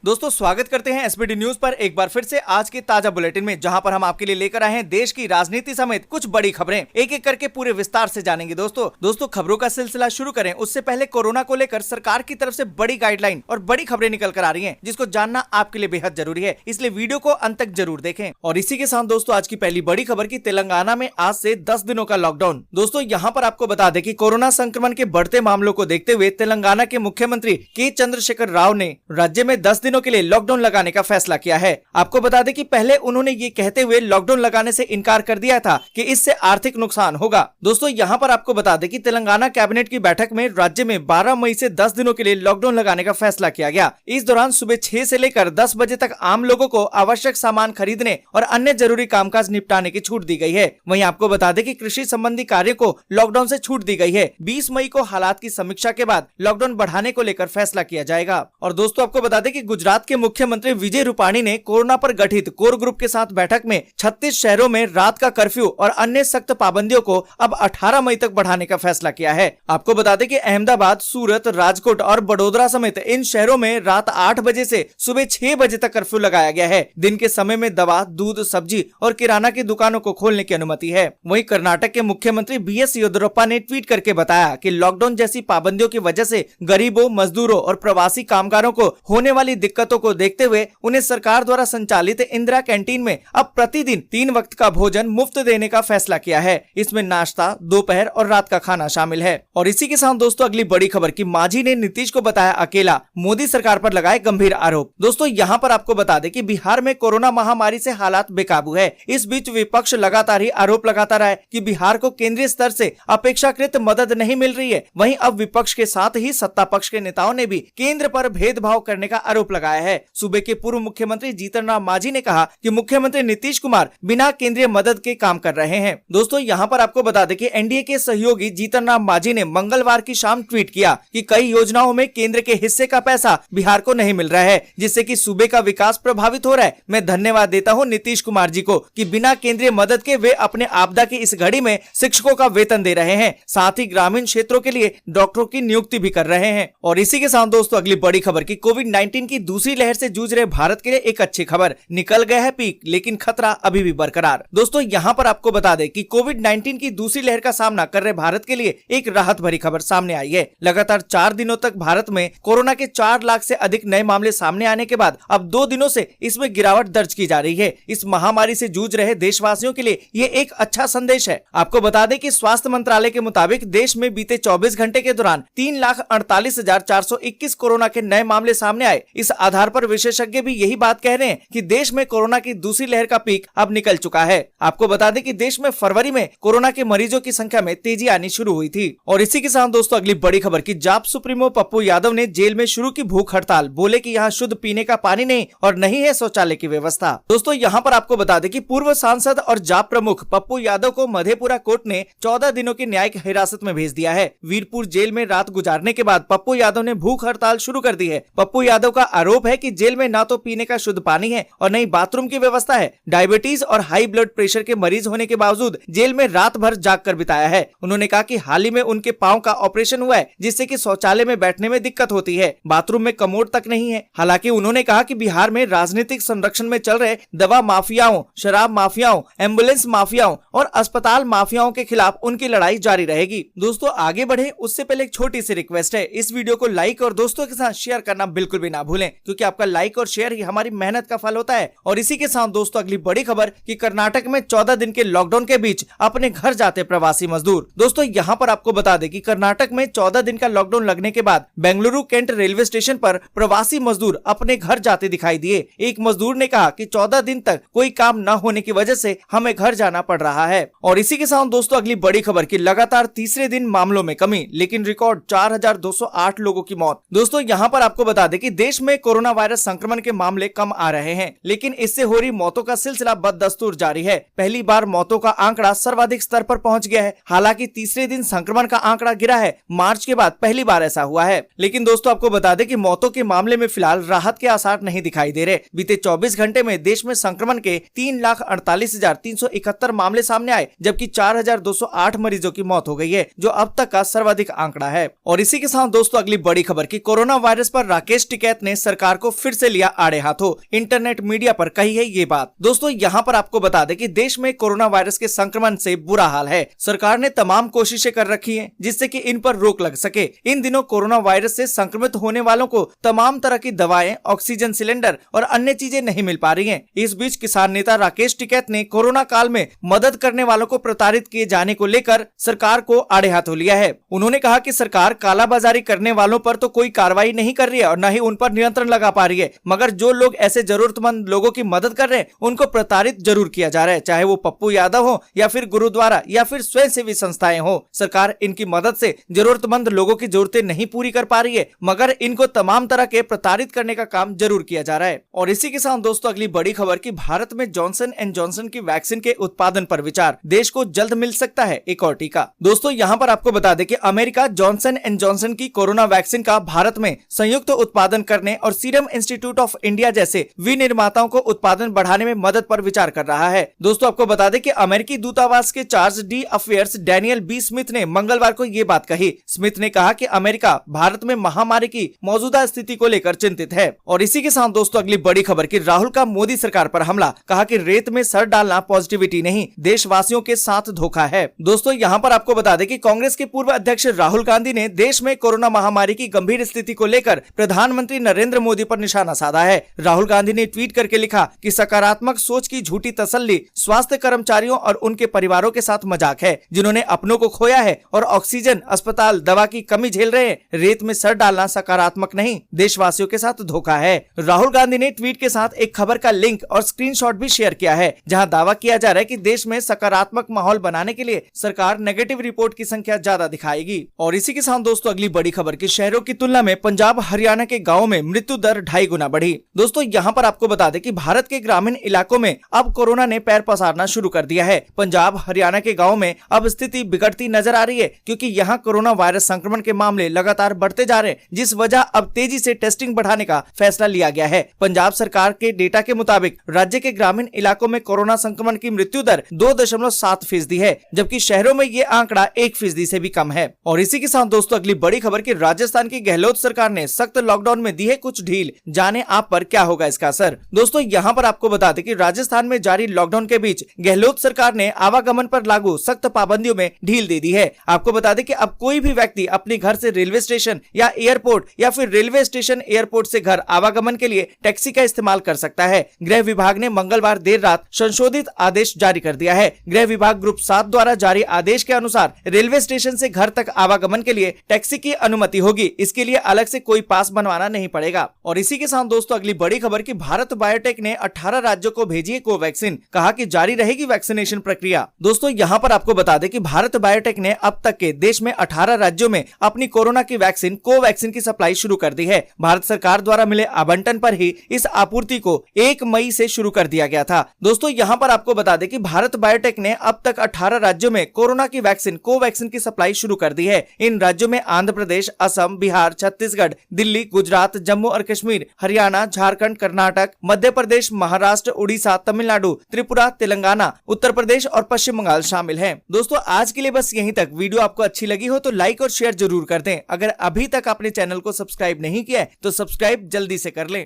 दोस्तों स्वागत करते हैं एसबीडी न्यूज पर एक बार फिर से आज के ताजा बुलेटिन में, जहां पर हम आपके लिए लेकर आए हैं देश की राजनीति समेत कुछ बड़ी खबरें। एक एक करके पूरे विस्तार से जानेंगे। दोस्तों खबरों का सिलसिला शुरू करें उससे पहले कोरोना को लेकर सरकार की तरफ से बड़ी गाइडलाइन और बड़ी खबरें निकल कर आ रही है, जिसको जानना आपके लिए बेहद जरूरी है, इसलिए वीडियो को अंत तक जरूर देखें। और इसी के साथ दोस्तों आज की पहली बड़ी खबर की तेलंगाना में आज से 10 दिनों का लॉकडाउन। दोस्तों यहाँ पर आपको बता दें कि कोरोना संक्रमण के बढ़ते मामलों को देखते हुए तेलंगाना के मुख्यमंत्री के चंद्रशेखर राव ने राज्य में 10 दिनों के लिए लॉकडाउन लगाने का फैसला किया है। आपको बता दें कि पहले उन्होंने ये कहते हुए लॉकडाउन लगाने से इनकार कर दिया था कि इससे आर्थिक नुकसान होगा। दोस्तों यहाँ पर आपको बता दें कि तेलंगाना कैबिनेट की बैठक में राज्य में 12 मई से 10 दिनों के लिए लॉकडाउन लगाने का फैसला किया गया। इस दौरान सुबह 6 से लेकर 10 बजे तक आम लोगों को आवश्यक सामान खरीदने और अन्य जरूरी कामकाज निपटाने की छूट दी गई है। वहीं आपको बता दें कि कृषि संबंधी कार्य को लॉकडाउन से छूट दी गई है। 20 मई को हालात की समीक्षा के बाद लॉकडाउन बढ़ाने को लेकर फैसला किया जाएगा। और दोस्तों आपको बता दें कि गुजरात के मुख्यमंत्री विजय रूपाणी ने कोरोना पर गठित कोर ग्रुप के साथ बैठक में 36 शहरों में रात का कर्फ्यू और अन्य सख्त पाबंदियों को अब 18 मई तक बढ़ाने का फैसला किया है। आपको बता दें कि अहमदाबाद, सूरत, राजकोट और बड़ोदरा समेत इन शहरों में रात 8 बजे से सुबह 6 बजे तक कर्फ्यू लगाया गया है। दिन के समय में दवा, दूध, सब्जी और किराना की दुकानों को खोलने की अनुमति है। वहीं कर्नाटक के मुख्यमंत्री BS येदियुरप्पा ने ट्वीट करके बताया कि लॉकडाउन जैसी पाबंदियों की वजह से गरीबों, मजदूरों और प्रवासी कामगारों को होने वाली दिक्कतों को देखते हुए उन्हें सरकार द्वारा संचालित इंदिरा कैंटीन में अब प्रतिदिन 3 वक्त का भोजन मुफ्त देने का फैसला किया है। इसमें नाश्ता, दोपहर और रात का खाना शामिल है। और इसी के साथ दोस्तों अगली बड़ी खबर की मांझी ने नीतीश को बताया अकेला, मोदी सरकार पर लगाए गंभीर आरोप। दोस्तों यहाँ पर आपको बता दें कि बिहार में कोरोना महामारी से हालात बेकाबू है। इस बीच विपक्ष लगातार ही आरोप लगाता रहा है कि बिहार को केंद्रीय स्तर से अपेक्षाकृत मदद नहीं मिल रही है। वहीं अब विपक्ष के साथ ही सत्ता पक्ष के नेताओं ने भी केंद्र पर भेदभाव करने का आरोप लगाया है। सूबे के पूर्व मुख्यमंत्री जीतन राम मांझी ने कहा कि मुख्यमंत्री नीतीश कुमार बिना केंद्रीय मदद के काम कर रहे हैं। दोस्तों यहाँ पर आपको बता दें कि एनडीए के सहयोगी जीतन राम मांझी ने मंगलवार की शाम ट्वीट किया कि कई योजनाओं में केंद्र के हिस्से का पैसा बिहार को नहीं मिल रहा है, जिससे कि सूबे का विकास प्रभावित हो रहा है। मैं धन्यवाद देता हूँ नीतीश कुमार जी को कि बिना केंद्रीय मदद के वे अपने आपदा की इस घड़ी में शिक्षकों का वेतन दे रहे हैं, साथ ही ग्रामीण क्षेत्रों के लिए डॉक्टरों की नियुक्ति भी कर रहे हैं। और इसी के साथ दोस्तों अगली बड़ी खबर की कोविड-19 की दूसरी लहर से जूझ रहे भारत के लिए एक अच्छी खबर, निकल गया है पीक लेकिन खतरा अभी भी बरकरार। दोस्तों यहाँ पर आपको बता दें कि कोविड-19 की दूसरी लहर का सामना कर रहे भारत के लिए एक राहत भरी खबर सामने आई है। लगातार 4 दिनों तक भारत में कोरोना के 4 लाख से अधिक नए मामले सामने आने के बाद अब 2 दिनों से इसमें गिरावट दर्ज की जा रही है। इस महामारी से जूझ रहे देशवासियों के लिए ये एक अच्छा संदेश है। आपको बता दें कि स्वास्थ्य मंत्रालय के मुताबिक देश में बीते 24 घंटे के दौरान 3,48,421 कोरोना के नए मामले सामने आए। इस आधार पर विशेषज्ञ भी यही बात कह रहे हैं कि देश में कोरोना की दूसरी लहर का पीक अब निकल चुका है। आपको बता दें कि देश में फरवरी में कोरोना के मरीजों की संख्या में तेजी आनी शुरू हुई थी। और इसी के साथ दोस्तों अगली बड़ी खबर की जाप सुप्रीमो पप्पू यादव ने जेल में शुरू की भूख हड़ताल, बोले कि यहाँ शुद्ध पीने का पानी नहीं और नहीं है शौचालय की व्यवस्था। दोस्तों यहाँ पर आपको बता दें कि पूर्व सांसद और जाप प्रमुख पप्पू यादव को मधेपुरा कोर्ट ने 14 दिनों की न्यायिक हिरासत में भेज दिया है। वीरपुर जेल में रात गुजारने के बाद पप्पू यादव ने भूख हड़ताल शुरू कर दी है। पप्पू यादव का आरोप है कि जेल में न तो पीने का शुद्ध पानी है और न ही बाथरूम की व्यवस्था है। डायबिटीज और हाई ब्लड प्रेशर के मरीज होने के बावजूद जेल में रात भर जाग कर बिताया है। उन्होंने कहा कि हाल ही में उनके पांव का ऑपरेशन हुआ है, जिससे कि शौचालय में बैठने में दिक्कत होती है, बाथरूम में कमोड तक नहीं है। हालांकि उन्होंने कहा कि बिहार में राजनीतिक संरक्षण में चल रहे दवा माफियाओं, शराब माफियाओं, एम्बुलेंस माफियाओं और अस्पताल माफियाओं के खिलाफ उनकी लड़ाई जारी रहेगी। दोस्तों आगे बढ़े उससे पहले एक छोटी सी रिक्वेस्ट है, इस वीडियो को लाइक और दोस्तों के साथ शेयर करना बिल्कुल भी ना भूलें, क्योंकि आपका लाइक और शेयर ही हमारी मेहनत का फल होता है। और इसी के साथ दोस्तों अगली बड़ी खबर कि कर्नाटक में 14 दिन के लॉकडाउन के बीच अपने घर जाते प्रवासी मजदूर। दोस्तों यहाँ पर आपको बता दें कि कर्नाटक में 14 दिन का लॉकडाउन लगने के बाद बेंगलुरु कैंट रेलवे स्टेशन पर प्रवासी मजदूर अपने घर जाते दिखाई दिए। एक मजदूर ने कहा कि 14 दिन तक कोई काम न होने की वजह से हमें घर जाना पड़ रहा है। और इसी के साथ दोस्तों अगली बड़ी खबर की लगातार तीसरे दिन मामलों में कमी, लेकिन रिकॉर्ड 4,208 लोगों की मौत। दोस्तों यहाँ पर आपको बता दें कि देश में कोरोना वायरस संक्रमण के मामले कम आ रहे हैं, लेकिन इससे हो रही मौतों का सिलसिला बददस्तूर जारी है। पहली बार मौतों का आंकड़ा सर्वाधिक स्तर पर पहुंच गया है। हालांकि तीसरे दिन संक्रमण का आंकड़ा गिरा है। मार्च के बाद पहली बार ऐसा हुआ है। लेकिन दोस्तों आपको बता दें कि मौतों के मामले में फिलहाल राहत के आसार नहीं दिखाई दे रहे। बीते 24 घंटे में देश में संक्रमण के 3,48,371 मामले सामने आए, जबकि 4,208 मरीजों की मौत हो गई है, जो अब तक का सर्वाधिक आंकड़ा है। और इसी के साथ दोस्तों अगली बड़ी खबर की कोरोना वायरस पर राकेश टिकैत ने सरकार को फिर से लिया आड़े हाथों। इंटरनेट मीडिया पर कही है ये बात। दोस्तों यहाँ पर आपको बता दें कि देश में कोरोना वायरस के संक्रमण से बुरा हाल है। सरकार ने तमाम कोशिशें कर रखी हैं जिससे कि इन पर रोक लग सके। इन दिनों कोरोना वायरस से संक्रमित होने वालों को तमाम तरह की दवाएं, ऑक्सीजन सिलेंडर और अन्य चीजें नहीं मिल पा रही हैं। इस बीच किसान नेता राकेश टिकैत ने कोरोना काल में मदद करने वालों को प्रताड़ित किए जाने को लेकर सरकार को आड़े हाथों लिया है। उन्होंने कहा कि सरकार कालाबाजारी करने वालों पर तो कोई कार्रवाई नहीं कर रही है और न ही उन पर नियंत्रण लगा पा रही है, मगर जो लोग ऐसे जरूरतमंद लोगों की मदद कर रहे हैं उनको प्रताड़ित जरूर किया जा रहा है, चाहे वो पप्पू यादव हो या फिर गुरुद्वारा या फिर स्वयंसेवी संस्थाएं हो। सरकार इनकी मदद से जरूरतमंद लोगों की जरूरतें नहीं पूरी कर पा रही है, मगर इनको तमाम तरह के प्रताड़ित करने का काम जरूर किया जा रहा है। और इसी के साथ दोस्तों अगली बड़ी खबर कि भारत में जॉनसन एंड जॉनसन की वैक्सीन के उत्पादन पर विचार, देश को जल्द मिल सकता है एक और टीका। दोस्तों यहाँ पर आपको बता दें कि अमेरिका जॉनसन एंड जॉनसन की कोरोना वैक्सीन का भारत में संयुक्त उत्पादन करने और सीरम इंस्टीट्यूट ऑफ इंडिया जैसे विनिर्माताओं को उत्पादन बढ़ाने में मदद पर विचार कर रहा है। दोस्तों आपको बता दें कि अमेरिकी दूतावास के chargé d'affaires Daniel B Smith ने मंगलवार को ये बात कही। स्मिथ ने कहा कि अमेरिका भारत में महामारी की मौजूदा स्थिति को लेकर चिंतित है। और इसी के साथ दोस्तों अगली बड़ी खबर कि राहुल का मोदी सरकार पर हमला, कहा कि रेत में सर डालना पॉजिटिविटी नहीं, देशवासियों के साथ धोखा है। दोस्तों यहाँ पर आपको बता दें कि कांग्रेस के पूर्व अध्यक्ष राहुल गांधी ने देश में कोरोना महामारी की गंभीर स्थिति को लेकर प्रधानमंत्री नरेंद्र मोदी पर निशाना साधा है। राहुल गांधी ने ट्वीट करके लिखा कि सकारात्मक सोच की झूठी तसल्ली स्वास्थ्य कर्मचारियों और उनके परिवारों के साथ मजाक है, जिन्होंने अपनों को खोया है और ऑक्सीजन, अस्पताल, दवा की कमी झेल रहे हैं। रेत में सर डालना सकारात्मक नहीं, देशवासियों के साथ धोखा है। राहुल गांधी ने ट्वीट के साथ एक खबर का लिंक और स्क्रीनशॉट भी शेयर किया है, जहां दावा किया जा रहा है कि देश में सकारात्मक माहौल बनाने के लिए सरकार नेगेटिव रिपोर्ट की संख्या ज्यादा दिखाएगी। और इसी के साथ दोस्तों अगली बड़ी खबर कि शहरों की तुलना में पंजाब हरियाणा के गाँव में मृत्यु दर 2.5 गुना बढ़ी। दोस्तों यहाँ पर आपको बता दें कि भारत के ग्रामीण इलाकों में अब कोरोना ने पैर पसारना शुरू कर दिया है। पंजाब हरियाणा के गाँव में अब स्थिति बिगड़ती नजर आ रही है, क्योंकि यहाँ कोरोना वायरस संक्रमण के मामले लगातार बढ़ते जा रहे हैं, जिस वजह अब तेजी से टेस्टिंग बढ़ाने का फैसला लिया गया है। पंजाब सरकार के डेटा के मुताबिक राज्य के ग्रामीण इलाकों में कोरोना संक्रमण की मृत्यु दर 2.7% है, जबकि शहरों में ये आंकड़ा 1% से भी कम है। और इसी के साथ दोस्तों अगली बड़ी खबर कि राजस्थान की गहलोत सरकार ने सख्त लॉकडाउन में दी है कुछ ढील, जाने आप पर क्या होगा इसका असर। दोस्तों यहाँ पर आपको बता दें कि राजस्थान में जारी लॉकडाउन के बीच गहलोत सरकार ने आवागमन पर लागू सख्त पाबंदियों में ढील दे दी है। आपको बता दें कि अब कोई भी व्यक्ति अपने घर से रेलवे स्टेशन या एयरपोर्ट या फिर रेलवे स्टेशन एयरपोर्ट से घर आवागमन के लिए टैक्सी का इस्तेमाल कर सकता है। गृह विभाग ने मंगलवार देर रात संशोधित आदेश जारी कर दिया है। गृह विभाग ग्रुप 7 द्वारा जारी आदेश के अनुसार रेलवे स्टेशन से घर तक आवागमन के लिए टैक्सी की अनुमति होगी। इसके लिए अलग से कोई पास बनवाना नहीं पड़ेगा। और इसी के साथ दोस्तों अगली बड़ी खबर कि भारत बायोटेक ने 18 राज्यों को भेजी है कोवैक्सीन, कहा कि जारी रहेगी वैक्सीनेशन प्रक्रिया। दोस्तों यहाँ पर आपको बता दें कि भारत बायोटेक ने अब तक के देश में 18 राज्यों में अपनी कोरोना की वैक्सीन कोवैक्सीन की सप्लाई शुरू कर दी है। भारत सरकार द्वारा मिले आवंटन पर ही इस आपूर्ति को 1 मई से शुरू कर दिया गया था। दोस्तों यहाँ पर आपको बता दें कि भारत बायोटेक ने अब तक 18 राज्यों में कोरोना की वैक्सीन कोवैक्सीन की सप्लाई शुरू कर दी है। इन राज्यों में आंध्र प्रदेश, असम, बिहार, छत्तीसगढ़, दिल्ली, गुजरात, जम्मू और कश्मीर, हरियाणा, झारखंड, कर्नाटक, मध्य प्रदेश, महाराष्ट्र, उड़ीसा, तमिलनाडु, त्रिपुरा, तेलंगाना, उत्तर प्रदेश और पश्चिम बंगाल शामिल हैं। दोस्तों आज के लिए बस यहीं तक। वीडियो आपको अच्छी लगी हो तो लाइक और शेयर जरूर कर दें। अगर अभी तक आपने चैनल को सब्सक्राइब नहीं किया है तो सब्सक्राइब जल्दी से कर लें।